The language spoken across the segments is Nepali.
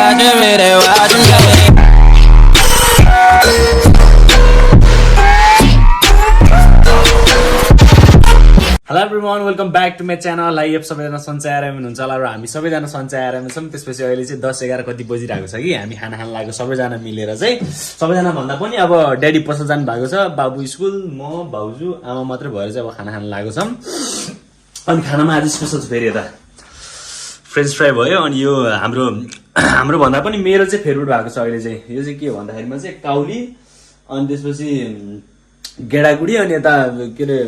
watching me, they watching me. Hello everyone welcome back to my channel. Hi सबैजना सन्चै आराम हुनुहुन्छ होला र हामी सबैजना सन्चै आराम छौँ। त्यसपछि अहिले चाहिँ 10-11 कति बजिरहेको छ कि हामी खाना खान लागेको सबैजना मिलेर चाहिँ सबैजना भन्दा पनि अब ड्याडी पसल जानु भएको छ, बाबु स्कुल, म भाउजू आमा मात्रै भएर चाहिँ अब खाना खान लागेको छौँ। अनि खानामा आज स्पेसल छ फेरि यता फ्रेन्च फ्राई भयो। अनि यो हाम्रो भन्दा पनि मेरो चाहिँ फेभरेट भएको छ अहिले चाहिँ। यो चाहिँ के हो भन्दाखेरिमा चाहिँ काउली, अनि त्यसपछि गेडागुडी, अनि यता के अरे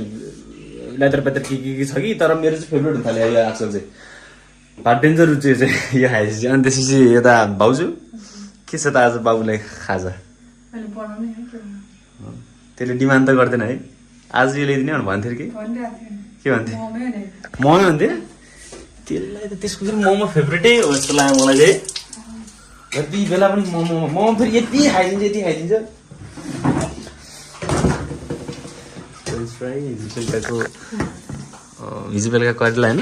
लेदर पेदर के छ कि, तर मेरो चाहिँ फेभरेट हुन थाल्यो यो आजकल चाहिँ। भाट डेन्जर रुचि चाहिँ यो खाएपछि। अनि त्यसपछि यता भाउजू के छ त आज बाबुलाई खाजा? त्यसले डिमान्ड त गर्दैन है, आज यो ल्याइदिने भनेर भन्थ्यो कि के भन्थ्यो? मोमो भन्थ्यो। त्यसलाई त त्यसको फेरि मोमो फेभरेटै हो जस्तो लाग्यो मलाई चाहिँ। यति बेला पनि मोमो फेरि यति खाइदिन्छ। हिजो बेलुका करेला होइन,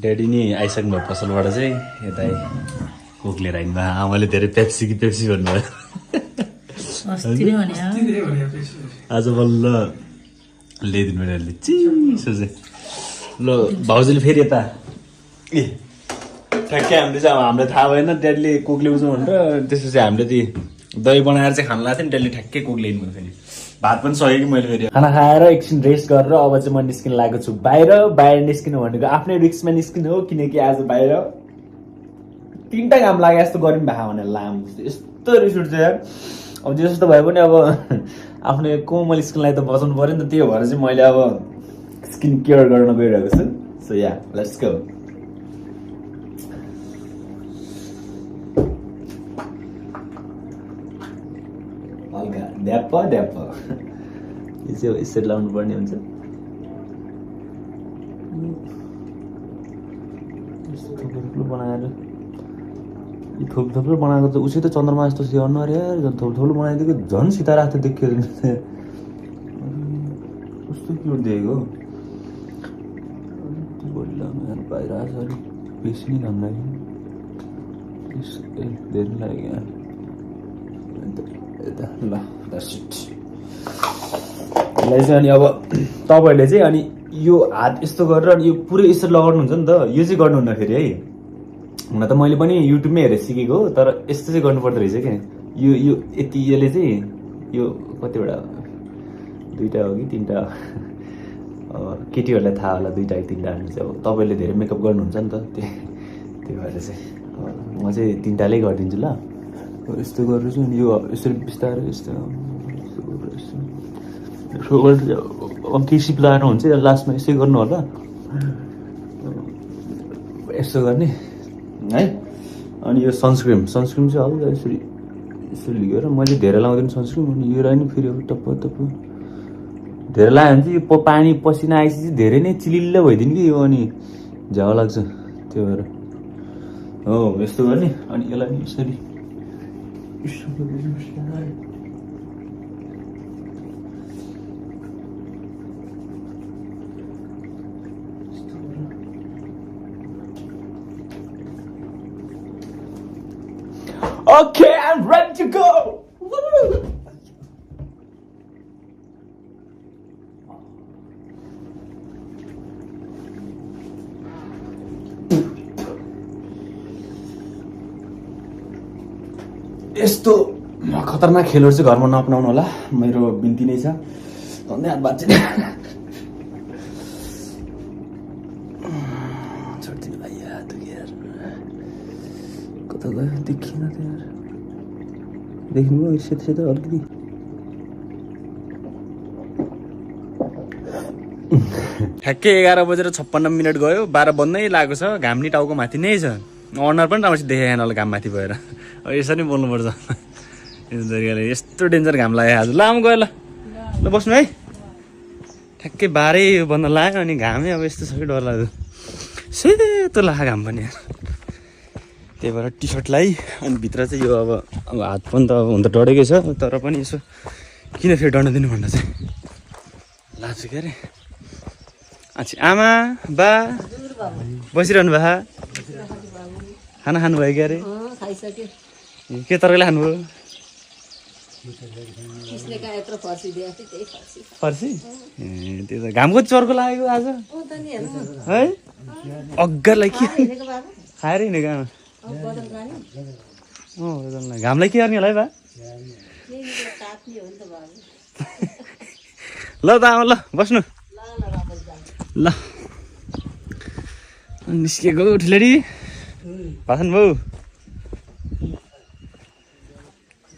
ड्याडी नि आइसक्नु भयो पसलबाट चाहिँ। यता कोक लिएर आइनु भयो, आमाले धेरै पेप्सी भन्नुभयो। आज बल्ल ल्याइदिनु भयो चिसो चाहिँ। ल भाउजूले फेरि यता ठ्याक्कै हामीले चाहिँ अब हामीलाई थाहा भएन ड्याडीले कोक ल्याउँछ भनेर। त्यसपछि हामीले ती दही बनाएर चाहिँ खानु लाग्थ्यो नि, ड्याडीले ठ्याक्कै कोक ल्याइदिनु भयो। फेरि भात पनि सकेँ कि मैले फेरि खाना खाएर एकछिन रेस्ट गरेर अब चाहिँ म निस्किन लागेको छु बाहिर निस्किनु भनेको आफ्नै रिक्समा निस्किनु हो, किनकि आज बाहिर 3टा काम लाग्यो जस्तो गरिम भए भनेर लामो यस्तो रिस उठ्छ यार। अब जस्तो भए पनि अब आफ्नो कोमल स्किनलाई त बचाउनु पऱ्यो नि त, त्यो भएर चाहिँ मैले अब स्किन केयर गर्न गइरहेको छु। So yeah let's go. हल्का ड्याप यो चाहिँ यसरी लाउनु पर्ने हुन्छ। बनाएर थोप्लो बनाएको त उसी त चन्द्रमा जस्तो स्याहार्नु अरे यार। झन् थोप्लो बनाइदिएको झन् सितारा जस्तो देखियो कस्तो क्युट देखेको। बाहिर आएछ अलिक बेसी नै घाम लाग्यो, धेरै लाग्यो यहाँ। ल यसलाई चाहिँ अनि अब तपाईँहरूले चाहिँ अनि यो हात यस्तो गरेर अनि यो पुरै यसरी लगाउनुहुन्छ नि त। यो चाहिँ गर्नुहुन्न फेरि है, हुन त मैले पनि युट्युबमै हेरेर सिकेको हो, तर यस्तो चाहिँ गर्नुपर्दो रहेछ क्या। यो यति यसले चाहिँ यो कतिवटा 2टा हो कि 3टा केटीहरूलाई थाहा होला 2टा कि 3टा चाहिँ। अब तपाईँहरूले धेरै मेकअप गर्नुहुन्छ नि त, त्यही भएर चाहिँ म चाहिँ 3टाले गरिदिन्छु ल। यस्तो गरेर चाहिँ यो यसरी बिस्तारै यस्तो केसी लगाएर हुन्छ लास्टमा यसै गर्नु होला, यस्तो गर्ने है। अनि यो सनस्क्रिन चाहिँ हल्का यसरी लिएर मैले धेरै लाउँदैन सनस्क्रिन। अनि यो नि फेरि अब टप्प धेरै लगायो भने चाहिँ यो पानी पसिना आएपछि चाहिँ धेरै नै चिलिल्लो भइदिने कि यो, अनि झ्याउ लाग्छ। त्यो भएर हो यस्तो गर्ने। अनि यसलाई नि यसरी Okay, I'm ready to go. यस्तो खतरनाक खेलहरू चाहिँ घरमा नअपनाउनु होला, मेरो बिन्ती नै छ। धन्दै हात बाँच्छ छोडिदिनु भाइ यार, कता गयो देखिन त यार। देख्नुभयो सेतो अलिकति ठ्याक्कै 11:56 गयो, 12 बन्दै लागेको छ। घाम नि टाउको माथि नै छ, अनुहार पनि राम्रोसित देखेन होला घाम माथि भएर। यसरी बोल्नुपर्छ, यस्तो डेन्जर घाम लाग्यो आज। ल आम गयो ल बस्नु है। ठ्याक्कै 12 बन्न लाग्यो, अनि घामै अब यस्तो छ कि डर लाग्यो, सेतो लाग्यो घाम पनि यार। त्यही भएर टी सर्ट लगाइ अनि भित्र चाहिँ यो अब हात पनि त अब हुन त डढेकै छ, तर पनि यसो किन फेरि डढ्न दिनु भन्दा चाहिँ लाग्छ के अरे। अच्छा आमा बा बसिरहनु भए खाना खानुभयो क्या अरे? खाइसक्यो के तरकारीले खानुभयो त्यसले का यत्रो फर्सी दिएको थियो त्यही फर्सी फर्सी ए त्यो त घामको चर्को लागेको आज त नि हेर्नु है अग्गरलाई के हेरेको बाबु खाएर हिँडेको आमा बदल जाने घामलाई के गर्ने होला है बा तात्ने हो नि त बाबु ल त आमा ल बस्नु ल निस्केको ठुलेडी भाषण भाउ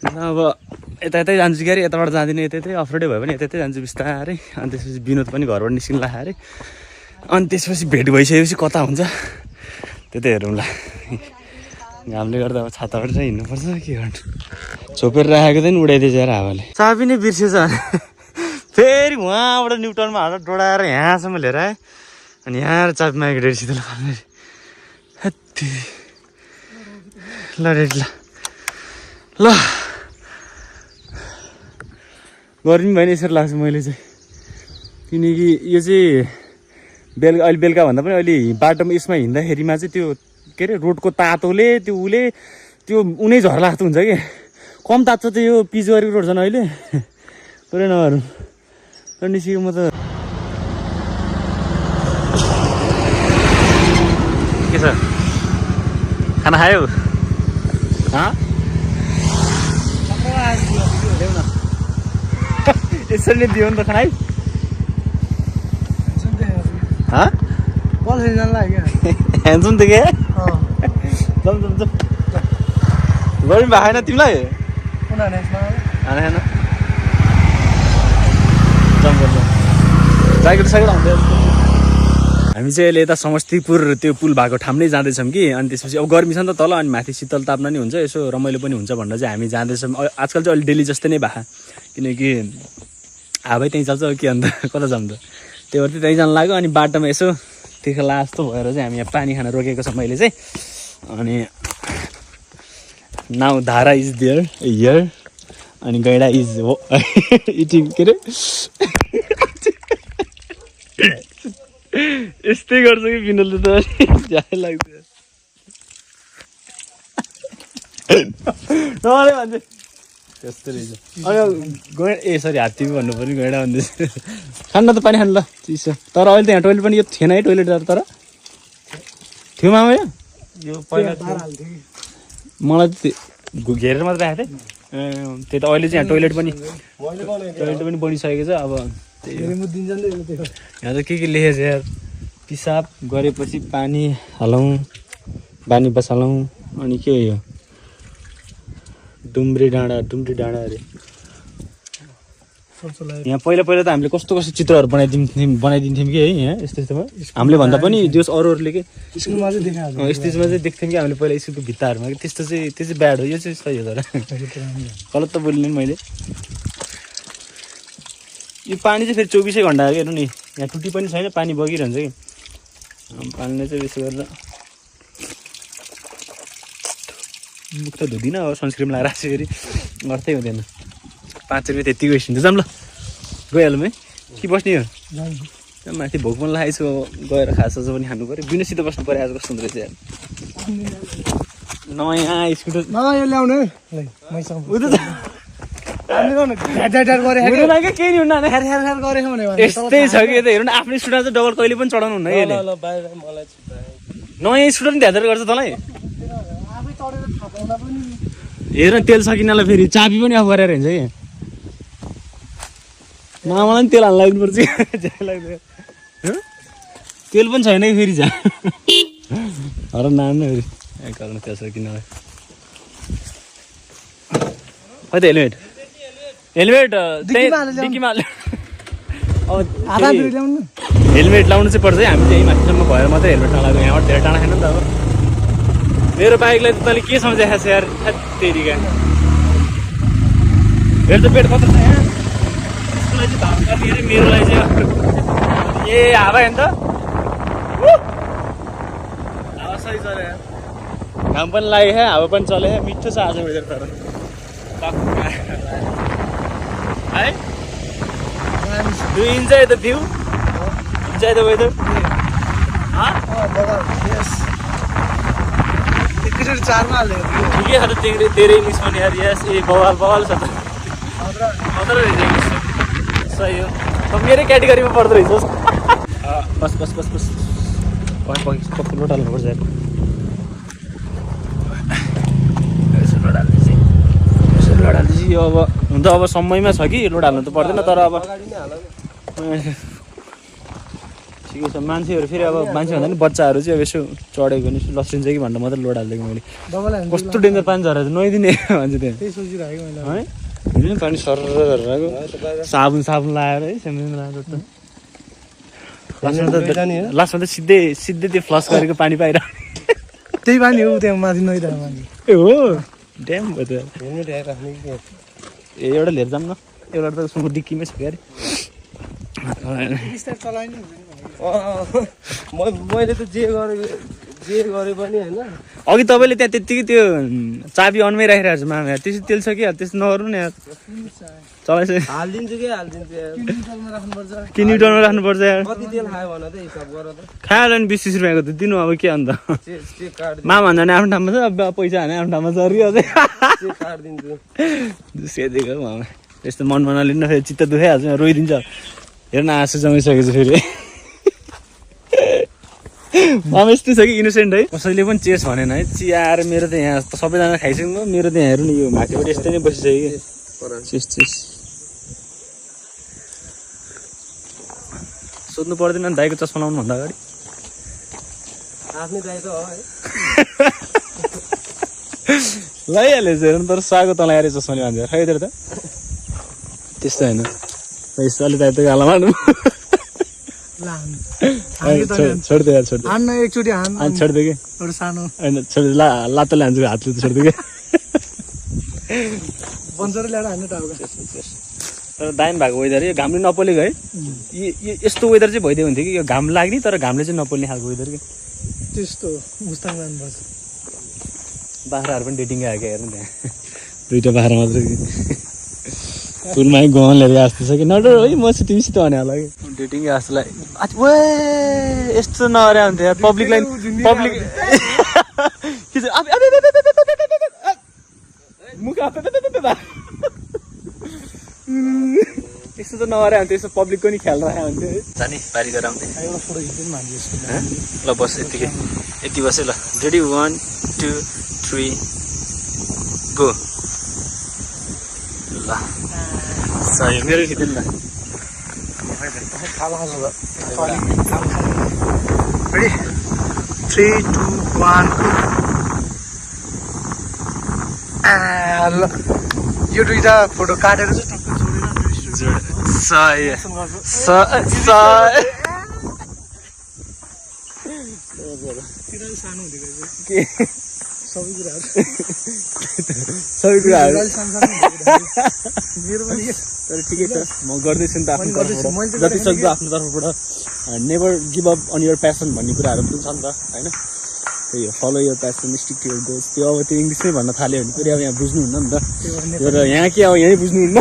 अब यता यतै जान्छु कि अरे यताबाट जाँदिनँ यता यतै अफ्रोडै भयो भने यता यतै जान्छु बिस्तारै अनि त्यसपछि विनोद पनि घरबाट निस्किनु ला अरे अनि त्यसपछि भेट भइसकेपछि कता हुन्छ त्यो त हेरौँला घामले गर्दा अब छाताबाट चाहिँ हिँड्नुपर्छ के गर्नु छोपेर राखेको चाहिँ उडाइदिएछ यार हावाले चाबी नै बिर्सेछ फेरि उहाँबाट न्युटनमा हालेर डोडाएर यहाँसम्म लिएर आएँ अनि यहाँ चाबी मागेको रेडी ल हत्ती ल रेडी ल गरिदिनु भएन यसरी लाग्छ मैले चाहिँ किनकि यो चाहिँ अहिले बेलुका भन्दा पनि अहिले बाटोमा यसमा हिँड्दाखेरिमा चाहिँ त्यो के अरे रोडको तातोले त्यो उसले त्यो उनै झर्ला जस्तो हुन्छ कि कम तातो चाहिँ यो पिच गरेको रोड छन् अहिले पुरै नगरौँ र निस्केको म त के छ खाना खायो यसरी नै दियो नि त खाइ ह्यान्डसम थियो क्या जम गऱ्यौँ भएन तिमीलाई साइकल आउँदै हामी चाहिँ अहिले यता समस्तीपुर त्यो पुल भएको ठाउँ नै जाँदैछौँ कि अनि त्यसपछि अब गर्मी छ नि त तल अनि माथि शीतल ताप्न नि हुन्छ यसो रमाइलो पनि हुन्छ भनेर चाहिँ हामी जाँदैछौँ आजकल चाहिँ अलिक डेली जस्तै नै भएको किनकि हावै त्यहीँ चल्छ के अन्त कता जाऊँ त त्यही भएर त्यहीँ जानु लाग्यो अनि बाटोमा यसो तिर्खला जस्तो भएर चाहिँ हामी यहाँ पानी खान रोकेको छ मैले चाहिँ अनि नाउ धारा इज देयर हियर अनि गैडा इज हो इटिङ के अरे यस्तै गर्छ कि विनोदले त ज्यादै लाग्छ भन्छ त्यस्तो रहेछ अनि ए सरी हात्ती भन्नु पर्ने गैडा भन्दैछ खान्न त पानी खानु ल चिसो तर अहिले त यहाँ टोइलेट पनि यो थिएन है टोइलेट तर थियो मामा यो पहिला मलाई घेरेर मात्रै आएको थिएँ त्यही त अहिले चाहिँ यहाँ टोइलेट पनि बनिसकेको छ अब यहाँ त के लेखेछ यार पिसाब गरेपछि पानी हालौँ बानी बसालौँ अनि के हो यो डुम्री डाँडा अरे यहाँ पहिला त हामीले कस्तो चित्रहरू बनाइदिन्थ्यौँ कि है यहाँ यस्तोमा हामीले भन्दा पनि जोस् अरूहरूले के स्कुलमा चाहिँ देख्थ्यौँ कि हामीले पहिला स्कुलको भित्ताहरूमा कि त्यस्तो चाहिँ त्यो चाहिँ ब्याड हो यो चाहिँ सही हो तर गलत त बोलिनँ नि मैले यो पानी चाहिँ फेरि 24 घन्टा हेर्नु नि यहाँ टुटी पनि छैन पानी बगिरहन्छ कि पानीले चाहिँ यसो गरेर मुख त धुँदिनँ अब सनस्क्रिन लगाएर आएको फेरि अर्थै हुँदैन 5 रुपियाँ त्यतिको वेस्ट हुन्छ जाऊँ ल गइहालौँ है कि बस्ने हो माथि भोक पनि लागेको छु गएर खासो पनि खानु पऱ्यो बिनोसित बस्नु पऱ्यो आज कस्तो हुँदो रहेछ नयाँ स्कुटर ल्याउने यस्तै छ कि यता हेर्नु आफ्नै स्टुडेन्ट चाहिँ डबल कहिले पनि चढाउनु हुन्न यसले नयाँ स्टुडेन्ट ध्यान गर्छ तँलाई हेर तेल सकिनालाई फेरि चाबी पनि अफ गरेर हिँड्छ कि मामालाई पनि तेल हाल्नु लाग्नुपर्छ तेल पनि छैन कि फेरि झा हर नाम्नु फेरि कारण तेल सकिनालाई खै त हेलमेट डिकीमा हेलमेट लाउनु चाहिँ पर्छ है हामी चाहिँ माथिसम्म भएर मात्रै हेलमेट नलाग्यो यहाँबाट धेरै टाढा छैन नि त अब मेरो बाइकलाई त तैँले के सम्झाएको छ यार तेरिका हेर त पेट कत्रो छ यहाँ यसकोलाई चाहिँ भाव गर्ने अरे मेरोलाई चाहिँ ए हावा हेर्नु त हावा सही चल्यो यार घाम पनि लाग्यो हावा पनि चल्यो मिठो छ आज वेदर तर है do enjoy the view enjoy the weather एकैचोटि 4 मा हाल्यो ठिकै छ त तेरै इङ्ग्लिस पनि यार यस ए बवाल छ त अदर रहेछ इङ्ग्लिस सही हो त मेरै क्याटेगोरीमा पर्दो रहेछ बस कस्तो लोड हाल्नुपर्छ यार लोड हाल्दैछ यो अब हुन त अब समयमा छ कि लोड हाल्नु त पर्दैन तर अब ठिकै छ मान्छेहरू फेरि अब मान्छे भन्दा नि बच्चाहरू चाहिँ अब यसो चढेको नि लस्रिन्छ कि भनेर मात्रै लोड हालिदिएको मैले कस्तो डेन्जर पानी झरेर नुहाइदिने भन्छ त्यहाँ त्यही सोचिरहेको मैले है होइन पानी सर झरेर आएको साबुन लगाएर है सेम्पो लगाएर लास्टमा त सिधै त्यो फ्लस गरेको पानी पाइरह त्यही पानी हो त्यहाँ माथि नुहाइरहेको पानी ए हो ड्याम भयो त हेल्मेट हेरेर राख्ने कि ए एउटा लिएर जाऊँ न एउटा त उसको डिक्कीमै छ क्या अरे बिस्तार चलाइनु मैले त जे गरे पनि होइन अघि तपाईँले त्यहाँ त्यत्तिकै त्यो चाबी अनमै राखिरहेको छ मामा त्यसो तेल छ कि त्यस्तो नगर्नु नि यार चलाइसक्यो हालिदिन्छु कि हालिदिन्छु कि न्युटनमा राख्नुपर्छ यार कति तेल खायो भन त हिसाब गर त खायो होला नि 20-30 रुपियाँको त दिनु अब के अन्त चेक कार्ड मामा भन्दा नि आफ्नो ठाउँमा छ अब पैसा हाने आफ्नो ठाउँमा छ अरे अझै चेक कार्ड दिन्छु दुस्किदिएको मामा यस्तो मन बनालिन्न फेरि चित्त दुखाइहाल्छ रोइदिन्छ हेर्न आँसु जमिसकेको छ फेरि मामा यस्तो छ कि इनोसेन्ट है कसैले पनि चेस भनेन है चिया आएर मेरो त यहाँ सबैजना खाइसक्नु मेरो त यहाँ हेर्नु नि यो माथिबाट यस्तै नै बसिसक्यो कि चेस सोध्नु पर्दैन नि दाइको चस्मा लाउनु भन्दा अगाडि आफ्नै दाइ त हो है लगाइहालेछ हेर्नु तर सागो तँलाई आएर चस्माले भन्छ खैतिर त त्यस्तो होइन यस्तो अलिक दाइ त गाला मार्नु छोड्दै यार छोड्दै हान्न एकचोटि हान छोड्दै कि एउटा सानो होइन छोड्दै लातोले हान्छु हातले त छोड्दै कि बन्चर ल्याएर हान्नु टाउको तर दामी भएको वेदर यो घामले नपोलेको है यस्तो वेदर चाहिँ भइदियो हुन्थ्यो कि यो घाम लाग्ने तर घामले चाहिँ नपोल्ने खालको वेदर कि त्यस्तो मुस्ताङ जानुपर्छ बाख्राहरू पनि डेटिङ आयो क्या हेर्नु त्यहाँ दुईवटा बाख्रा मात्रै कि पुलमा गाउँ ल्याएर जस्तो छ कि नडर है म चाहिँ तिमीसित भने होला कि डेटिङ जस्तोलाई वे यस्तो नगरे हुन्थ्यो यार पब्लिकलाई पब्लिक के छ मुख यस्तो त नगरे हुन्थ्यो यस्तो पब्लिकको नि ख्याल राखेको हुन्थ्यो है जाने बारी गरेर आउँथ्यो एउटा फोटो खिच्नु मान्छे ल बस यतिकै यति बस है ल रेडी 1 2 3 गो ल सही मेरो खिच्नु ल रेडी 3 2 1 ल यो दुईटा फोटो काटेर चाहिँ टक्क सही सानो हुँदै गयो के सबै कुराहरू मेरो पनि तर ठिकै छ म गर्दैछु नि त आफ्नो तर्फबाट जति सक्दो आफ्नो तर्फबाट never give up on your passion भन्ने कुराहरू पनि छ नि त होइन त्यही हो follow your passion stick to your goals त्यो अब त्यो इङ्ग्लिसमै भन्न थाल्यो भने फेरि अब यहाँ बुझ्नुहुन्न नि त त्यो र यहाँ के अब यहीँ बुझ्नुहुन्न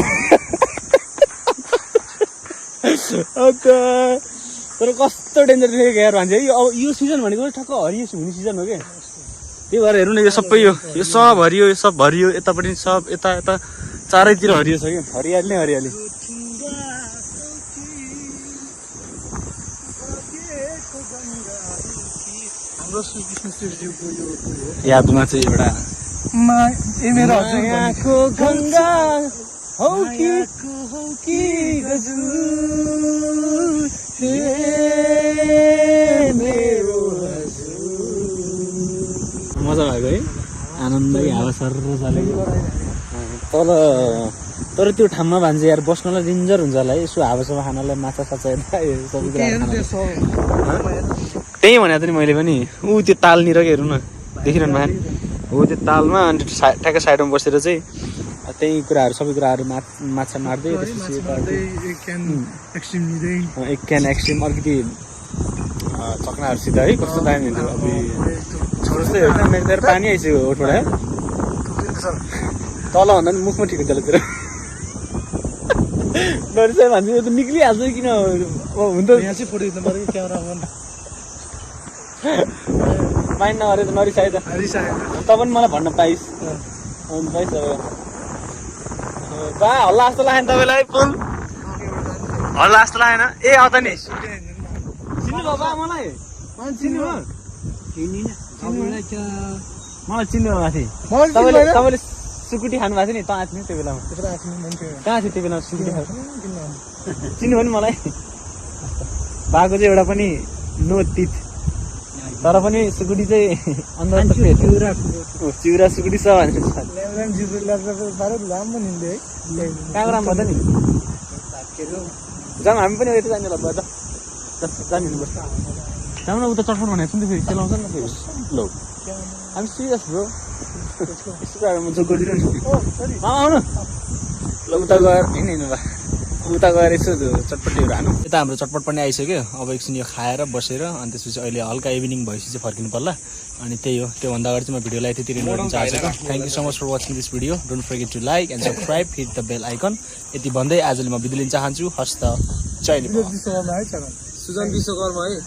तर कस्तो डेन्जर देखेको यार भन्छ है अब यो सिजन भनेको ठक्क हरियो हुने सिजन हो क्या त्यही भएर हेर्नु न यो सबै यो सब हरियो यो सब हरियो यतापट्टि सब यता यता चारैतिर हरियो छ क्या हरियाली नै हरियाली यादमा चाहिँ एउटा मेरो गङ्गा हौ कि गजुर मेरो मजा भएको है आनन्दै हावा सर चलेको तल तर त्यो ठाउँमा भन्छ यार बस्नलाई डेन्जर हुन्छ होला है यसो हावासावा खानालाई माछा साछा त्यही भनेको त नि मैले पनि ऊ त्यो तालनिर के हेर्नु न देखिरहनु भएन हो त्यो तालमा अनि ठ्याक्क साइडमा बसेर चाहिँ त्यही कुराहरू सबै कुराहरू माछा मार्दै एक क्यान एक्सट्रिम अलिकति चक्नाहरूसित है कस्तो दामी हुन्थ्यो अब जस्तै हेर्नु मेरो तर पानी आइसक्यो ओठबाट तल भन्दा पनि मुखमा ठिक हुन्छ तर नरिसाइ भन्छ यो त निक्लिहाल्छ किन हुन त यहाँ चाहिँ फोटो खिच्नु पऱ्यो क्यामेरामा माइन्ड नगरे त नरिसाए त रिसाएको त पनि मलाई भन्न पाइस् पाइस् बा हल्ला जस्तो लाग्यो नि तपाईँलाई फुल हल्ला जस्तो लागेन ए आउँदा नि चिन्नुभयो बा मलाई चिन्नुभयो मलाई चिन्नुभयो माथि तपाईँले सुकुटी खानु भएको थियो नि त आएको थियो त्यो बेलामा कहाँ थियो त्यो बेलामा सुकुटी खानु चिन्नुभयो नि मलाई बाको चाहिँ एउटा पनि नो तिथ तर पनि सुकुटी चाहिँ अन्त चिउरा सुकुटी छ भनेर कहाँ राम्रो भयो त नि जाउँ हामी पनि यता जाने ल जाने जाउँ न उता चटपट भनेको छु नि फेरि चलाउँछ नि फेरि ल हामी सिरियस ब्रो म जोक गरिरहनु आउनु ल उता गएर हिँड्नु बा उता गएर यसो चटपटीहरू हानु यता हाम्रो चटपट पनि आइसक्यो अब एकछिन यो खाएर बसेर अनि त्यसपछि अहिले हल्का इभिनिङ भएपछि चाहिँ फर्किनु पर्ला अनि त्यही हो त्योभन्दा अगाडि चाहिँ म भिडियोलाई त्यति रिन्यू गर्न चाहेको thank you so much for watching this video don't forget to like and subscribe hit the bell icon यति भन्दै आजले म बिदा लिन चाहन्छु हस्त जय नेपाल सुजन विश्वकर्मा है